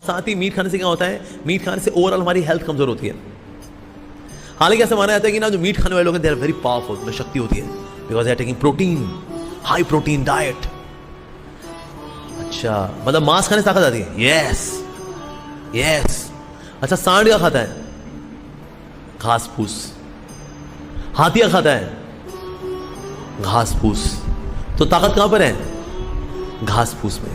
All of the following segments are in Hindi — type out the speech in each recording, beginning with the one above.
साथ ही मीट खाने से क्या होता है, मीट खाने से ओवरऑल हमारी हेल्थ कमजोर होती है। हालांकि ऐसा माना जाता है कि ना जो मीट खाने वाले लोग हैं दे आर वेरी पावरफुल, उनमें शक्ति होती है because they are taking protein, high protein diet. अच्छा, मतलब मांस खाने से ताकत आती है? Yes yes. अच्छा, सांड क्या खाता है? घास फूस। हाथी क्या खाता है? घास फूस। तो ताकत कहां पर है? घास फूस में।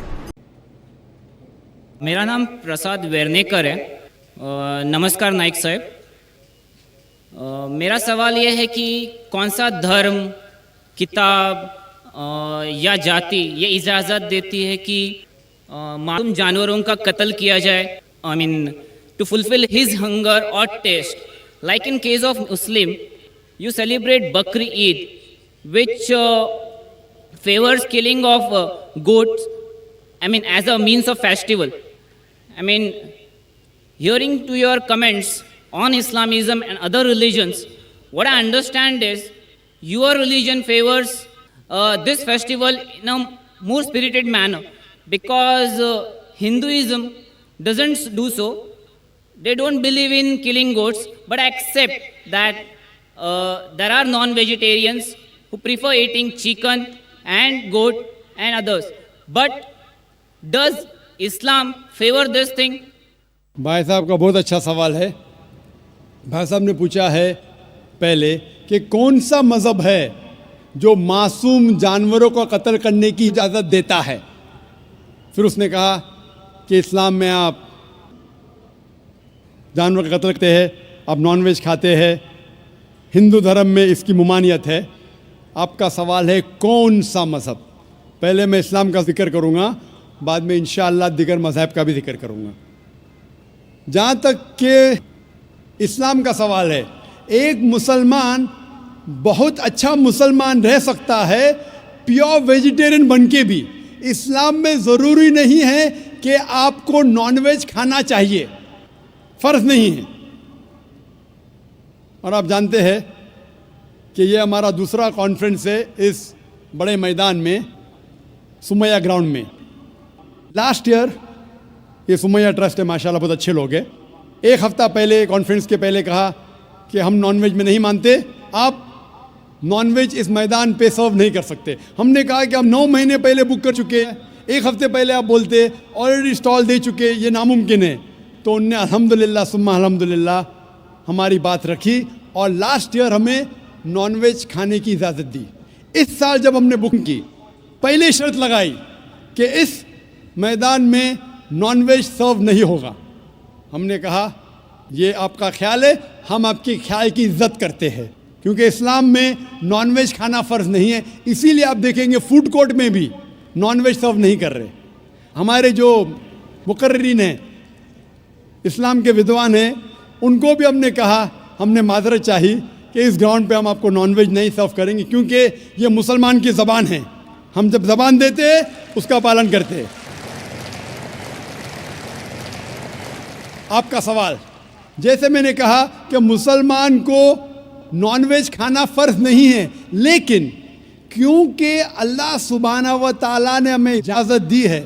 मेरा नाम प्रसाद वेर्नेकर है। नमस्कार नाइक साहब। मेरा सवाल यह है कि कौन सा धर्म, किताब या जाति ये इजाज़त देती है कि मासूम जानवरों का कत्ल किया जाए, I mean to fulfil his hunger और taste. Like in case of Muslim, you celebrate Bakri Eid which favors killing of goats, I mean as a means of festival. I mean, hearing to your comments on Islamism and other religions, what I understand is your religion favors this festival in a more spirited manner, because Hinduism doesn't do so. They don't believe in killing goats, but accept that there are non-vegetarians who prefer eating chicken and goat and others. But does Islam favor this thing? भाई साहब का बहुत अच्छा सवाल है। भाई साहब ने पूछा है पहले कि कौन सा मज़हब है जो मासूम जानवरों को कत्ल करने की इजाज़त देता है। फिर उसने कहा कि इस्लाम में आप जानवर का कत्ल करते हैं, आप नॉनवेज खाते हैं, हिंदू धर्म में इसकी ममानियत है। आपका सवाल है कौन सा मज़हब। पहले मैं इस्लाम का जिक्र करूँगा, बाद में इंशाअल्लाह दिगर मज़हब का भी जिक्र करूँगा। जहाँ तक कि इस्लाम का सवाल है, एक मुसलमान बहुत अच्छा मुसलमान रह सकता है प्योर वेजिटेरियन बन के भी। इस्लाम में ज़रूरी नहीं है कि आपको नॉनवेज खाना चाहिए, फ़र्ज़ नहीं है। और आप जानते हैं कि ये हमारा दूसरा कॉन्फ्रेंस है इस बड़े मैदान में, सुमैया ग्राउंड में। लास्ट ईयर ये सुमैया ट्रस्ट है, माशाल्लाह बहुत अच्छे लोग हैं। एक हफ़्ता पहले कॉन्फ्रेंस के पहले कहा कि हम नॉनवेज में नहीं मानते, आप नॉनवेज इस मैदान पे सर्व नहीं कर सकते। हमने कहा कि हम 9 महीने पहले बुक कर चुके हैं, एक हफ़्ते पहले आप बोलते ऑलरेडी स्टॉल दे चुके, ये नामुमकिन है। तो उनने अल्हम्दुलिल्लाह सुम्मा अल्हम्दुलिल्लाह हमारी बात रखी और लास्ट ईयर हमें नॉनवेज खाने की इजाज़त दी। इस साल जब हमने बुकिंग की, पहले शर्त लगाई कि इस मैदान में नॉनवेज सर्व नहीं होगा। हमने कहा ये आपका ख्याल है, हम आपके ख्याल की इज्जत करते हैं, क्योंकि इस्लाम में नॉनवेज खाना फ़र्ज़ नहीं है। इसीलिए आप देखेंगे फूड कोर्ट में भी नॉनवेज सर्व नहीं कर रहे। हमारे जो मुकर्रिरीन हैं, इस्लाम के विद्वान हैं, उनको भी हमने कहा, हमने माजरत चाही कि इस ग्राउंड पे हम आपको नॉनवेज नहीं सर्व करेंगे, क्योंकि ये मुसलमान की ज़बान है। हम जब ज़बान देते हैं उसका पालन करते हैं। आपका सवाल, जैसे मैंने कहा कि मुसलमान को नॉनवेज खाना फ़र्ज़ नहीं है, लेकिन क्योंकि अल्लाह सुब्हानहू व तआला ने हमें इजाज़त दी है।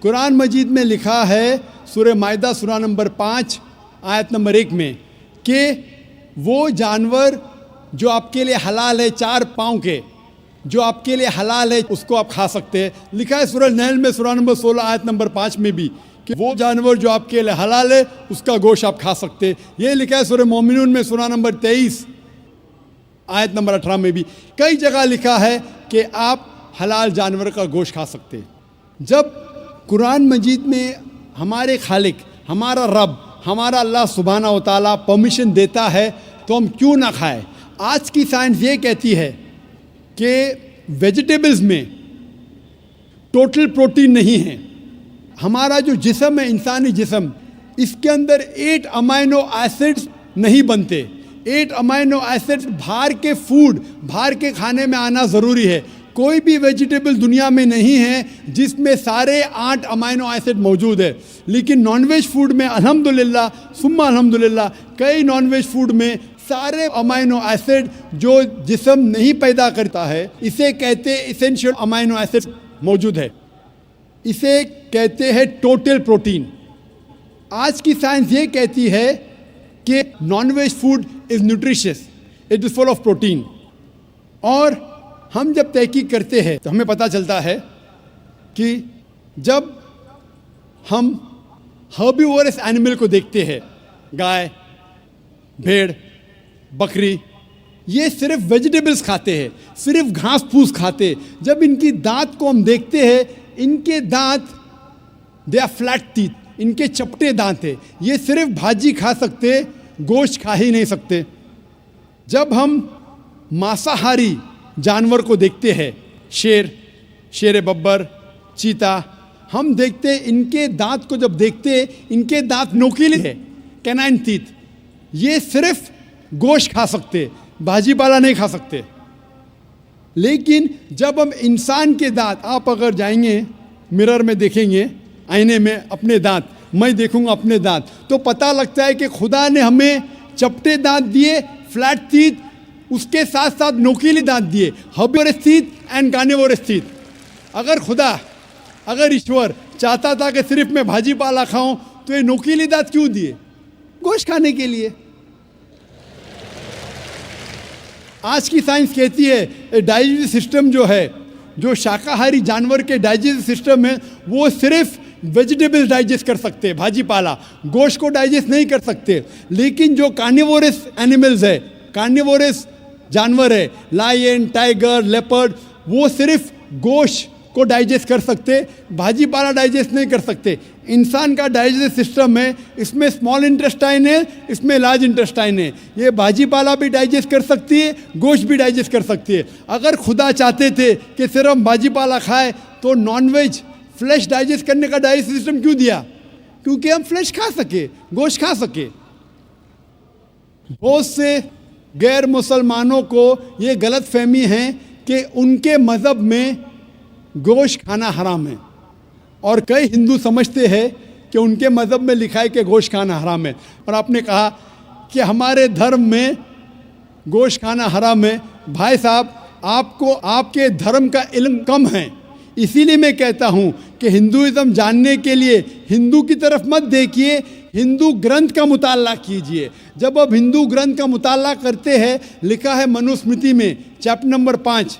कुरान मजीद में लिखा है सूरह माइदा सूरा नंबर 5 आयत नंबर 1 में कि वो जानवर जो आपके लिए हलाल है, 4 पाँव के, जो आपके लिए हलाल है उसको आप खा सकते हैं। लिखा है सूरह नहल में सूरा नंबर 16 आयत नंबर 5 में भी कि वो जानवर जो आपके लिए हलाल है उसका गोश्त आप खा सकते हैं। ये लिखा है सूरह मोमिनून में सूरा नंबर 23 आयत नंबर 18 में भी। कई जगह लिखा है कि आप हलाल जानवर का गोश्त खा सकते हैं। जब कुरान मजीद में हमारे खालिक, हमारा रब, हमारा अल्लाह सुब्हानहू व तआला परमिशन देता है तो हम क्यों ना खाएं। आज की साइंस ये कहती है कि वेजिटेबल्स में टोटल प्रोटीन नहीं है। हमारा जो जिस्म है, इंसानी जिस्म, इसके अंदर 8 अमाइनो एसिड्स नहीं बनते। 8 अमाइनो एसिड्स बाहर के फूड, बाहर के खाने में आना ज़रूरी है। कोई भी वेजिटेबल दुनिया में नहीं है जिसमें सारे 8 अमाइनो एसिड मौजूद है। लेकिन नॉनवेज फूड में अल्हम्दुलिल्लाह सुम्मा अल्हम्दुलिल्लाह कई नॉनवेज फूड में सारे अमाइनो एसिड जो जिस्म नहीं पैदा करता है, इसे कहते हैं इसेंशियल अमाइनो एसिड मौजूद है। इसे कहते हैं टोटल प्रोटीन। आज की साइंस ये कहती है कि non-veg food is nutritious, it is full of protein. और हम जब तहकीक करते हैं तो हमें पता चलता है कि जब हम हर्बीवोरस एनिमल को देखते हैं, गाय, भेड़, बकरी, ये सिर्फ वेजिटेबल्स खाते हैं, सिर्फ घास फूस खाते हैं। जब इनकी दांत को हम देखते हैं, इनके दांत दे आर फ्लैट टीथ, इनके चपटे दांत है। ये सिर्फ भाजी खा सकते, गोश्त खा ही नहीं सकते। जब हम मांसाहारी जानवर को देखते हैं, शेर बब्बर, चीता, हम देखते हैं इनके दांत को जब देखते हैं, इनके दांत नोकीले हैं, कैनाइन टीथ। ये सिर्फ गोश्त खा सकते, भाजी पाला नहीं खा सकते। लेकिन जब हम इंसान के दांत, आप अगर जाएंगे मिरर में देखेंगे, आईने में अपने दांत, मैं देखूंगा अपने दांत, तो पता लगता है कि खुदा ने हमें चपटे दांत दिए, फ्लैट टीथ, उसके साथ साथ नोकीले दांत दिए, herbivorous teeth and carnivorous teeth. अगर ईश्वर चाहता था कि सिर्फ मैं भाजी पाला खाऊं, तो ये नोकीले दांत क्यों दिए? गोश्त खाने के लिए। आज की साइंस कहती है डाइजेस्टिव सिस्टम जो है, जो शाकाहारी जानवर के डाइजेस्टिव सिस्टम है, वो सिर्फ वेजिटेबल्स डाइजेस्ट कर सकते हैं, भाजी पाला, गोश्त को डाइजेस्ट नहीं कर सकते। लेकिन जो कार्निवोरस एनिमल्स है, कार्निवोरस जानवर है, लायन, टाइगर, लेपर्ड, वो सिर्फ गोश्त को डाइजेस्ट कर सकते, भाजी पाला डाइजेस्ट नहीं कर सकते। इंसान का डाइजेस्टिव सिस्टम है, इसमें स्मॉल इंटेस्टाइन है, इसमें लार्ज इंटेस्टाइन है। ये भाजी पाला भी डाइजेस्ट कर सकती है, गोश्त भी डाइजेस्ट कर सकती है। अगर खुदा चाहते थे कि सिर्फ हम भाजी पाला खाए, तो नॉनवेज फ्लैश डाइजेस्ट करने का डाइजेस्टिव सिस्टम क्यों दिया? क्योंकि हम फ्लैश खा सके, गोश्त खा सके। बहुत से गैर मुसलमानों को ये गलत फहमी है कि उनके मज़हब में गोश्त खाना हराम है, और कई हिंदू समझते हैं कि उनके मज़हब में लिखा है कि गोश्त खाना हराम है। और आपने कहा कि हमारे धर्म में गोश्त खाना हराम है। भाई साहब, आपको आपके धर्म का इल्म कम है, इसीलिए मैं कहता हूँ कि हिंदुइज्म जानने के लिए हिंदू की तरफ मत देखिए, हिंदू ग्रंथ का मुताला कीजिए। जब आप हिंदू ग्रंथ का मुताला करते हैं, लिखा है मनुस्मृति में चैप्टर नंबर 5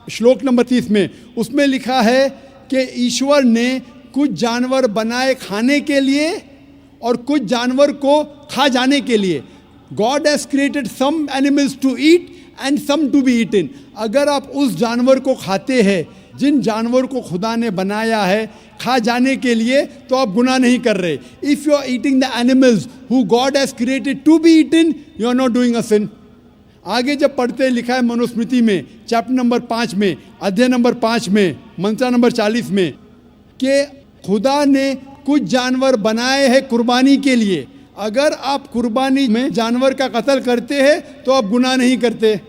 श्लोक नंबर 30 में, उसमें लिखा है कि ईश्वर ने कुछ जानवर बनाए खाने के लिए और कुछ जानवर को खा जाने के लिए। God has created some animals to eat and some to be eaten. अगर आप उस जानवर को खाते हैं जिन जानवर को खुदा ने बनाया है खा जाने के लिए, तो आप गुनाह नहीं कर रहे। If you are eating the animals who God has created to be eaten, you are not doing a sin. आगे जब पढ़ते लिखा है मनुस्मृति में चैप्टर नंबर 5 में, अध्याय नंबर 5 में, मंत्र नंबर 40 में, कि खुदा ने कुछ जानवर बनाए हैं कुर्बानी के लिए। अगर आप कुर्बानी में जानवर का कत्ल करते हैं तो आप गुनाह नहीं करते।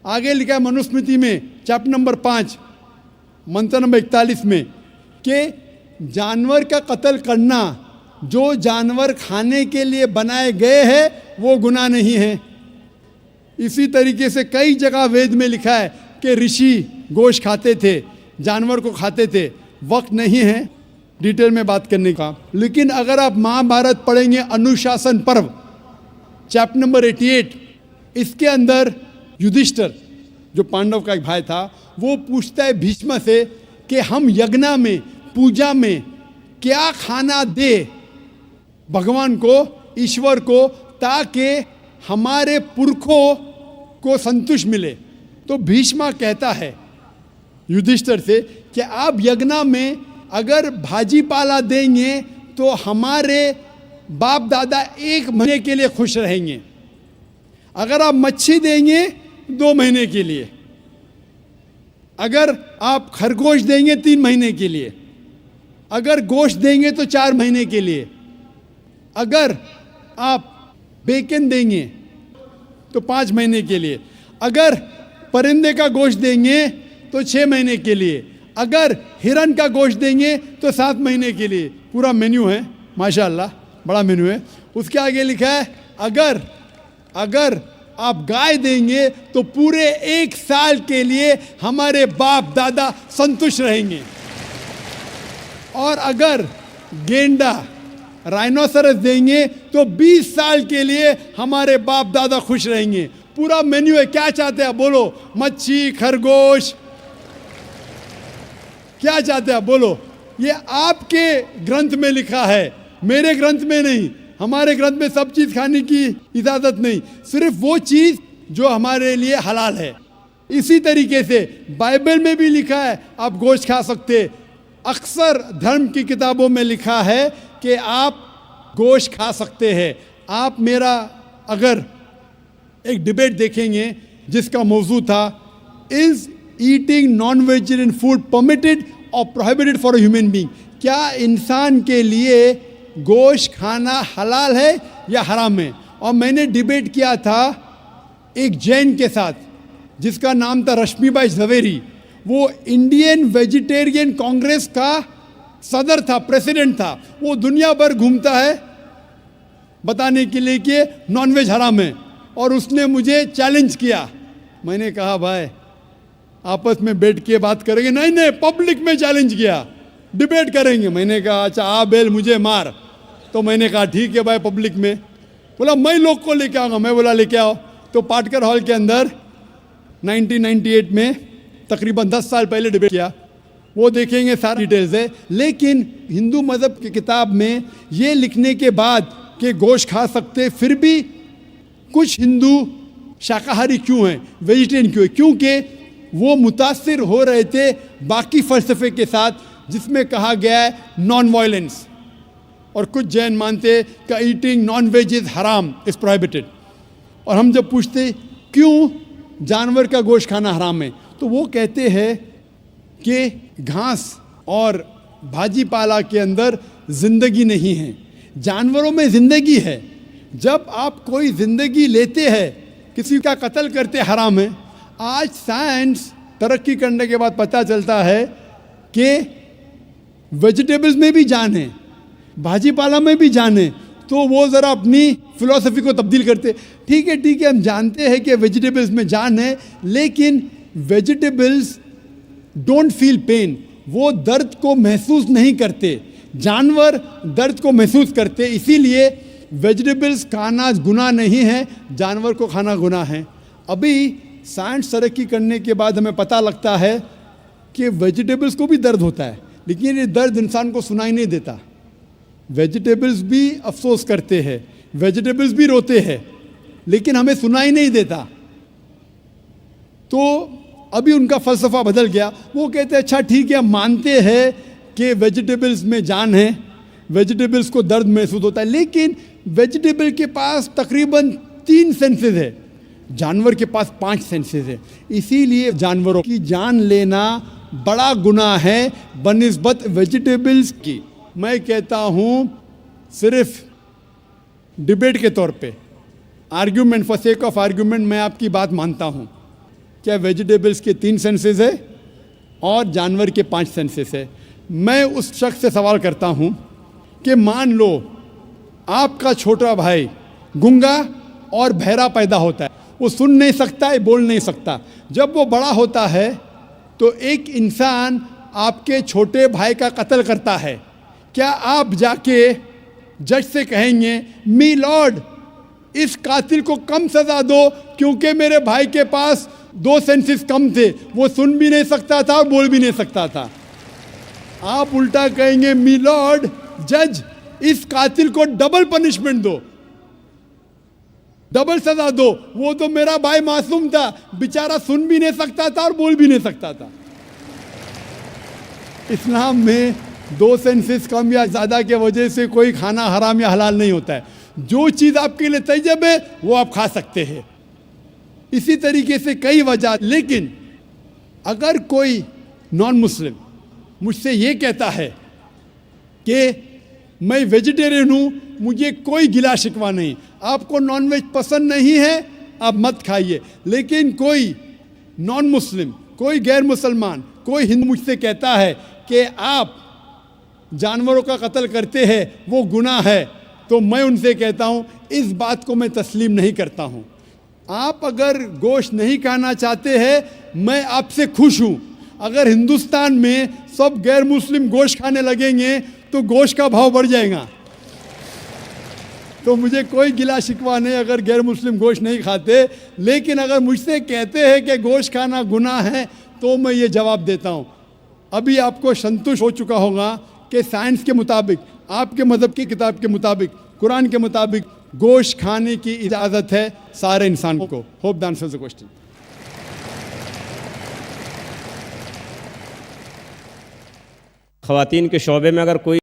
आगे लिखा है मनुस्मृति में चैप्टर नंबर 5 मंत्र नंबर 41 में कि जानवर का कत्ल करना, जो जानवर खाने के लिए बनाए गए हैं, वो गुनाह नहीं है। इसी तरीके से कई जगह वेद में लिखा है कि ऋषि गोश्त खाते थे, जानवर को खाते थे। वक्त नहीं है डिटेल में बात करने का, लेकिन अगर आप महाभारत पढ़ेंगे अनुशासन पर्व चैप्टर नंबर 88, इसके अंदर युधिष्ठिर जो पांडव का एक भाई था, वो पूछता है भीष्म से कि हम यज्ञ में, पूजा में क्या खाना दे भगवान को, ईश्वर को, ताकि हमारे पुरखों को संतुष्ट मिले। तो भीष्म कहता है युधिष्ठिर से कि आप यज्ञ में अगर भाजी पाला देंगे तो हमारे बाप दादा 1 महीने के लिए खुश रहेंगे। अगर आप मच्छी देंगे 2 महीने के लिए, अगर आप खरगोश देंगे 3 महीने के लिए, अगर गोश्त देंगे तो 4 महीने के लिए, अगर आप बेकन देंगे तो 5 महीने के लिए, अगर परिंदे का गोश्त देंगे तो 6 महीने के लिए, अगर हिरन का गोश्त देंगे तो 7 महीने के लिए। पूरा मेन्यू है, माशाल्लाह बड़ा मेन्यू है। उसके आगे लिखा है अगर आप गाय देंगे तो पूरे 1 साल के लिए हमारे बाप दादा संतुष्ट रहेंगे। और अगर गेंडा, राइनोसरस देंगे तो 20 साल के लिए हमारे बाप दादा खुश रहेंगे। पूरा मेन्यू है, क्या चाहते हैं बोलो, मच्छी, खरगोश, क्या चाहते हैं बोलो। ये आपके ग्रंथ में लिखा है, मेरे ग्रंथ में नहीं। हमारे ग्रंथ में सब चीज खाने की इजाजत नहीं, सिर्फ वो चीज जो हमारे लिए हलाल है। इसी तरीके से बाइबल में भी लिखा है आप गोश्त खा सकते। अक्सर धर्म की किताबों में लिखा है कि आप गोश्त खा सकते हैं। आप मेरा अगर एक डिबेट देखेंगे जिसका मौजू था, is eating non vegetarian food permitted or prohibited for a human being, क्या इंसान के लिए गोश्त खाना हलाल है या हराम है। और मैंने डिबेट किया था एक जैन के साथ जिसका नाम था रश्मिबाई झवेरी। वो इंडियन वेजिटेरियन कांग्रेस का सदर था, प्रेसिडेंट था। वो दुनिया भर घूमता है बताने के लिए कि नॉनवेज हराम है, और उसने मुझे चैलेंज किया। मैंने कहा भाई आपस में बैठ के बात करेंगे, नहीं नहीं पब्लिक में चैलेंज किया, डिबेट करेंगे। मैंने कहा अच्छा आ बेल मुझे मार। तो मैंने कहा ठीक है भाई पब्लिक में। बोला मैं लोग को लेके आऊँगा। मैं बोला लेके आओ। तो पाटकर हॉल के अंदर 1998 में तकरीबन 10 साल पहले डिबेट किया। वो देखेंगे सारी डिटेल्स है। लेकिन हिंदू मज़हब की किताब में ये लिखने के बाद कि गोश्त खा सकते, फिर भी कुछ हिंदू शाकाहारी क्यों हैं, वेजिटेरियन क्यों है, क्योंकि वो मुतासिर हो रहे थे बाकी फ़लसफ़े के साथ जिसमें कहा गया है नॉन वायलेंस। और कुछ जैन मानते कि ईटिंग नॉन वेज इज़ हराम, इज़ प्रोहिबिटेड। और हम जब पूछते क्यों जानवर का गोश्त खाना हराम है, तो वो कहते हैं कि घास और भाजी पाला के अंदर ज़िंदगी नहीं है, जानवरों में ज़िंदगी है। जब आप कोई ज़िंदगी लेते हैं, किसी का कत्ल करते हराम है। आज साइंस तरक्की करने के बाद पता चलता है कि वेजिटेबल्स में भी जान है, भाजी पाला में भी जान है। तो वो ज़रा अपनी फिलॉसफी को तब्दील करते। ठीक है हम जानते हैं कि वेजिटेबल्स में जान है, लेकिन वेजिटेबल्स डोंट फील पेन, वो दर्द को महसूस नहीं करते। जानवर दर्द को महसूस करते, इसीलिए वेजिटेबल्स खाना गुनाह नहीं है, जानवर को खाना गुनाह है। अभी साइंस तरक्की करने के बाद हमें पता लगता है कि वेजिटेबल्स को भी दर्द होता है, लेकिन ये दर्द इंसान को सुनाई नहीं देता। वेजिटेबल्स भी अफसोस करते हैं, वेजिटेबल्स भी रोते हैं, लेकिन हमें सुनाई नहीं देता। तो अभी उनका फ़लसफ़ा बदल गया। वो कहते हैं अच्छा ठीक है हम मानते हैं कि वेजिटेबल्स में जान है, वेजिटेबल्स को दर्द महसूस होता है, लेकिन वेजिटेबल के पास तकरीबन 3 सेंसेस है, जानवर के पास 5 सेंसेस है। इसीलिए जानवरों की जान लेना बड़ा गुनाह है बनिस्बत वेजिटेबल्स की। मैं कहता हूँ सिर्फ डिबेट के तौर पे, argument, for sake of argument, मैं आपकी बात मानता हूँ क्या वेजिटेबल्स के 3 सेंसेस है और जानवर के 5 सेंसेस है। मैं उस शख्स से सवाल करता हूँ कि मान लो आपका छोटा भाई गूंगा और बहरा पैदा होता है, वो सुन नहीं सकता है, बोल नहीं सकता। जब वो बड़ा होता है तो एक इंसान आपके छोटे भाई का कत्ल करता है, क्या आप जाके जज से कहेंगे मी लॉर्ड इस कातिल को कम सज़ा दो क्योंकि मेरे भाई के पास 2 सेंसेस कम थे, वो सुन भी नहीं सकता था और बोल भी नहीं सकता था? आप उल्टा कहेंगे मी लॉर्ड जज इस कातिल को डबल पनिशमेंट दो, डबल सजा दो, वो तो मेरा भाई मासूम था, बेचारा सुन भी नहीं सकता था और बोल भी नहीं सकता था। इस्लाम में 2 सेंसेस कम या ज़्यादा के वजह से कोई खाना हराम या हलाल नहीं होता है। जो चीज़ आपके लिए तैयब है वो आप खा सकते हैं। इसी तरीके से कई वजह। लेकिन अगर कोई नॉन मुस्लिम मुझसे ये कहता है कि मैं वेजिटेरियन हूँ, मुझे कोई गिला शिकवा नहीं, आपको नॉनवेज पसंद नहीं है आप मत खाइए, लेकिन कोई नॉन मुस्लिम, कोई गैर मुसलमान, कोई हिंदू मुझसे कहता है कि आप जानवरों का कत्ल करते हैं वो गुनाह है, तो मैं उनसे कहता हूँ इस बात को मैं तस्लीम नहीं करता हूँ। आप अगर गोश्त नहीं खाना चाहते हैं, मैं आपसे खुश हूँ। अगर हिंदुस्तान में सब गैर मुस्लिम गोश्त खाने लगेंगे तो गोश्त का भाव बढ़ जाएगा। तो मुझे कोई गिला शिकवा नहीं अगर गैर मुस्लिम गोश्त नहीं खाते। लेकिन अगर मुझसे कहते हैं कि गोश्त खाना गुनाह है तो मैं ये जवाब देता हूँ। अभी आपको संतुष्ट हो चुका होगा कि साइंस के मुताबिक, आपके मज़हब की किताब के मुताबिक, कुरान के मुताबिक गोश्त खाने की इजाज़त है सारे इंसान को। Hope the answers the question. ख़वातीन के शोबे में अगर कोई